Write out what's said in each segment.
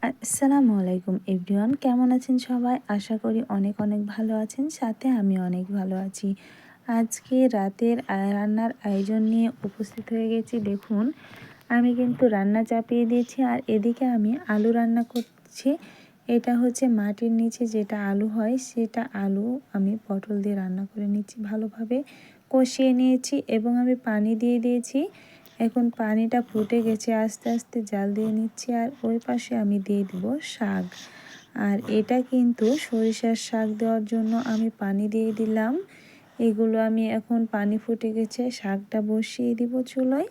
আসসালামু আলাইকুম এভরিওয়ান, কেমন আছেন সবাই? আশা করি অনেক অনেক ভালো আছেন, সাথে আমি অনেক ভালো আছি। আজকে রাতের রান্নার আয়োজন নিয়ে উপস্থিত হয়ে গেছি। দেখুন, আমি কিন্তু রান্না চাপিয়ে দিয়েছি আর এদিকে আমি আলু রান্না করছি। এটা হচ্ছে মাটির নিচে যেটা আলু হয়, সেটা আলু আমি পটল দিয়ে রান্না করে নিচ্ছি। ভালোভাবে কষিয়ে নিয়েছি এবং আমি পানি দিয়ে দিয়েছি। এখন পানিটা ফুটে গেছে, আস্তে আস্তে জাল দিয়ে নিচ্ছি। আর ওই পাশে আমি দিয়ে দিব শাক। আর এটা কিন্তু সরিষার শাক দেওয়ার জন্য আমি পানি দিয়ে দিলাম। এগুলো আমি এখন পানি ফুটে গেছে, শাকটা বসিয়ে দিব চুলোয়।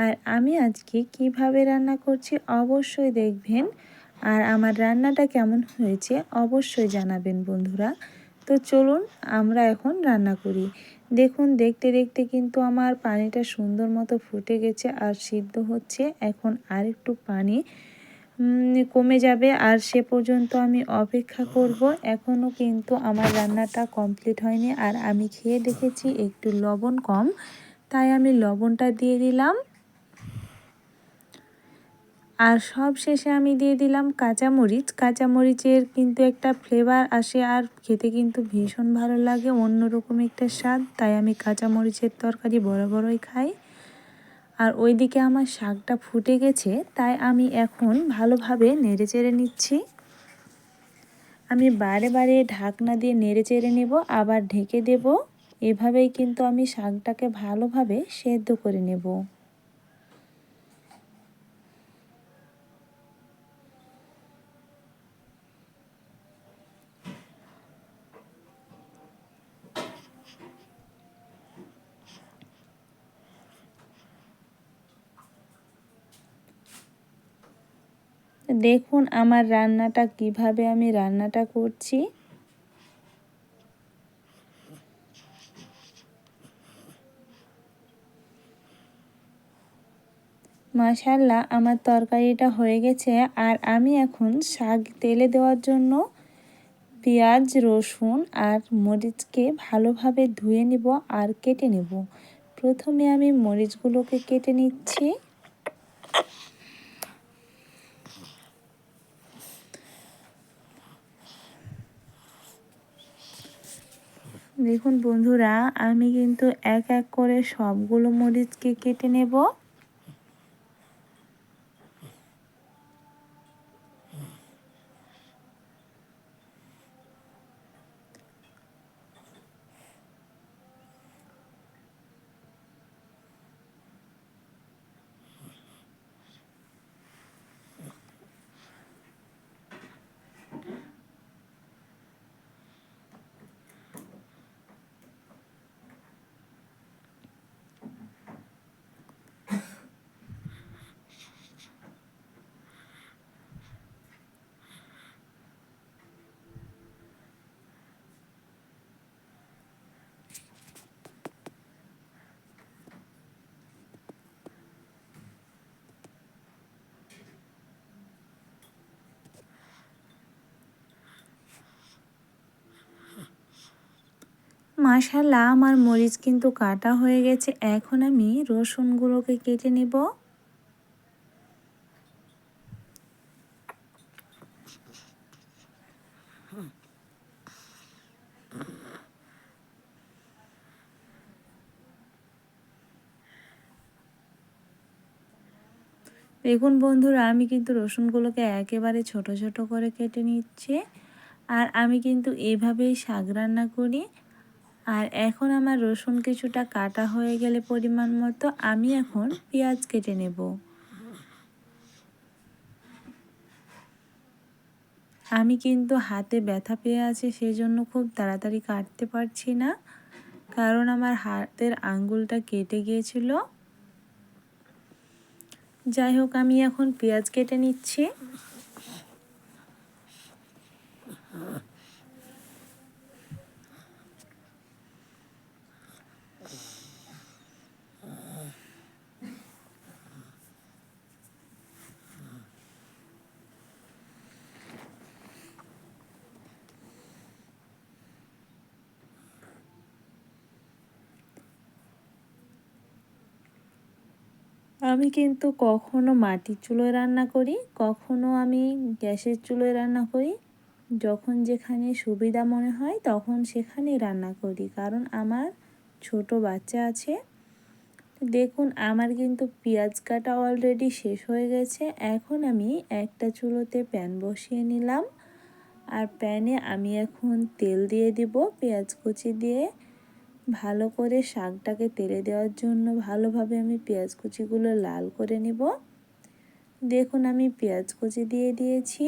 আর আমি আজকে কিভাবে রান্না করছি অবশ্যই দেখবেন। আর আমার রান্নাটা কেমন হয়েছে অবশ্যই জানাবেন বন্ধুরা। তো চলুন আমরা এখন রান্না করি। দেখুন, দেখতে দেখতে কিন্তু আমার পানিটা সুন্দর মতো ফুটে গেছে আর সিদ্ধ হচ্ছে। এখন আর একটু পানি কমে যাবে আর সে পর্যন্ত আমি অপেক্ষা করব। এখনও কিন্তু আমার রান্নাটা কমপ্লিট হয়নি আর আমি খেয়ে দেখেছি একটু লবণ কম, তাই আমি লবণটা দিয়ে দিলাম। আর সব শেষে আমি দিয়ে দিলাম কাঁচামরিচ। কাঁচামরিচের কিন্তু একটা ফ্লেভার আসে আর খেতে কিন্তু ভীষণ ভালো লাগে, অন্যরকম একটা স্বাদ। তাই আমি কাঁচামরিচের তরকারি বরাবরই খাই। আর ওইদিকে আমার শাকটা ফুটে গেছে, তাই আমি এখন ভালোভাবে নেড়েচেড়ে নিচ্ছি। আমি বারে বারে ঢাকনা দিয়ে নেড়েচেড়ে নেব, আবার ঢেকে দেব। এভাবেই কিন্তু আমি শাকটাকে ভালোভাবে সেদ্ধ করে নেব। দেখুন আমার রান্নাটা কিভাবে আমি রান্নাটা করছি। মাশাআল্লাহ, আমার তরকারিটা হয়ে গেছে। আর আমি এখন শাক তেলে দেওয়ার জন্য পেঁয়াজ, রসুন আর মরিচকে ভালোভাবে ধুয়ে নিব আর কেটে নেব। প্রথমে আমি মরিচগুলোকে কেটে নিচ্ছি। দেখুন বন্ধুরা, আমি কিন্তু এক এক করে সবগুলো মরিচকে কেটে নেব। মাশাআল্লাহ, আমার মরিচ কিন্তু কাটা হয়ে গেছে। এখন আমি রসুনগুলোকে কেটে নেব। দেখুন বন্ধুরা, আমি কিন্তু রসুনগুলোকে একেবারে ছোট ছোট করে কেটে নিচ্ছি। আর আমি কিন্তু এভাবেই শাক রান্না করি। আর এখন আমার রসুন কিছুটা কাটা হয়ে গেলে পরিমাণ মতো, আমি এখন পেঁয়াজ কেটে নেব। আমি কিন্তু হাতে ব্যথা পেয়ে আছে, সেই জন্য খুব তাড়াতাড়ি কাটতে পারছি না, কারণ আমার হাতের আঙ্গুলটা কেটে গিয়েছিল। যাই হোক, আমি এখন পেঁয়াজ কেটে নিচ্ছি। আমি কিন্তু কখনো মাটির চুলোয় রান্না করি, কখনো আমি গ্যাসের চুলোয় রান্না করি। যখন যেখানে সুবিধা মনে হয় তখন সেখানেই রান্না করি, কারণ আমার ছোট বাচ্চা আছে। দেখুন আমার কিন্তু পেঁয়াজ কাটা অলরেডি শেষ হয়ে গেছে। এখন আমি একটা চুলোতে প্যান বসিয়ে নিলাম, আর প্যানে আমি এখন তেল দিয়ে দিব পেঁয়াজ কুচি দিয়ে। ভালো করে শাকটাকে তেলে দেওয়ার জন্য ভালোভাবে আমি পেঁয়াজ কুচিগুলো লাল করে নিব। দেখুন আমি পেঁয়াজ কুচি দিয়ে দিয়েছি।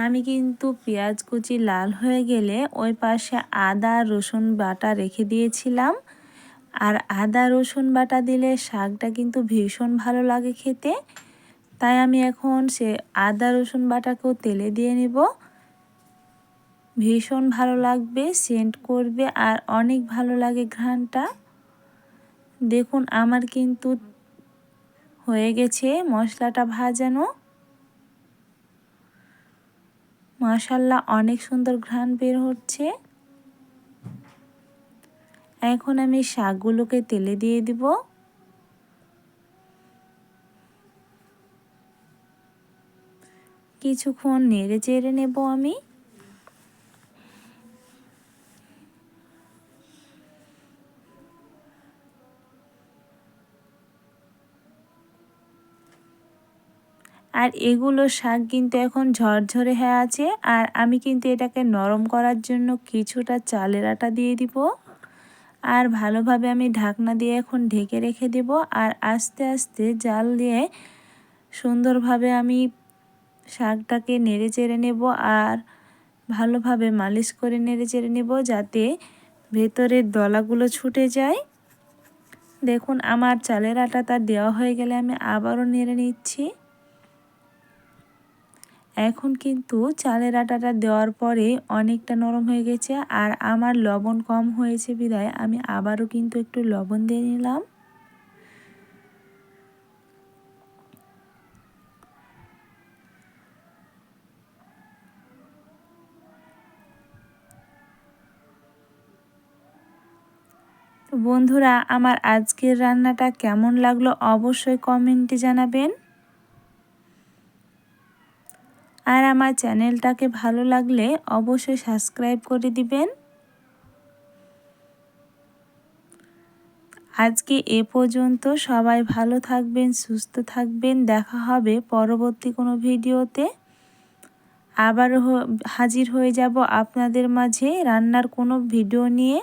আমি কিন্তু পেঁয়াজ কুচি লাল হয়ে গেলে ওই পাশে আদা রসুন বাটা রেখে দিয়েছিলাম। আর আদা রসুন বাটা দিলে শাকটা কিন্তু ভীষণ ভালো লাগে খেতে। তাই আমি এখন সে আদা রসুন বাটাকেও তেলে দিয়ে নিব। ভীষণ ভালো লাগবে, সেন্ট করবে আর অনেক ভালো লাগে ঘ্রাণটা। দেখুন আমার কিন্তু হয়ে গেছে মশলাটা ভাজানো। মাশাআল্লাহ অনেক সুন্দর ঘ্রাণ বের হচ্ছে। এখন আমি শাকগুলোকে তেলে দিয়ে দিব। কিছুক্ষণ নেড়ে চেড়ে নেব আমি। আর এগুলো শাক কিন্তু এখন ঝরঝরে হয়ে আছে। আর আমি কিন্তু এটাকে নরম করার জন্য কিছুটা চালের আটা দিয়ে দিব। আর ভালোভাবে আমি ঢাকনা দিয়ে এখন ঢেকে রেখে দেব। আর আস্তে আস্তে জাল দিয়ে সুন্দরভাবে আমি শাকটাকে নেড়ে চেড়ে নেব, আর ভালোভাবে মালিশ করে নেড়ে চেড়ে নেব যাতে ভেতরের দলাগুলো ছুটে যায়। দেখুন আমার চালের আটাটা দেওয়া হয়ে গেলে আমি আবারও নেড়ে নিচ্ছি। এখন কিন্তু চালের আটাটা দেওয়ার পরে অনেকটা নরম হয়ে গেছে, আর আমার লবণ কম হয়েছে বিধায় আমি আবারও কিন্তু একটু লবণ দিয়ে নিলাম। তো বন্ধুরা আমার আজকের রান্নাটা কেমন লাগলো অবশ্যই কমেন্টে জানাবেন। আর আমার চ্যানেলটাকে ভালো লাগলে অবশ্যই সাবস্ক্রাইব করে দিবেন। আজকে এ পর্যন্ত, সবাই ভালো থাকবেন, সুস্থ থাকবেন। দেখা হবে পরবর্তী কোনো ভিডিওতে। আবারও হাজির হয়ে যাব আপনাদের মাঝে রান্নার কোনো ভিডিও নিয়ে।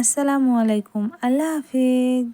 আসসালামু আলাইকুম, আল্লাহ হাফেজ।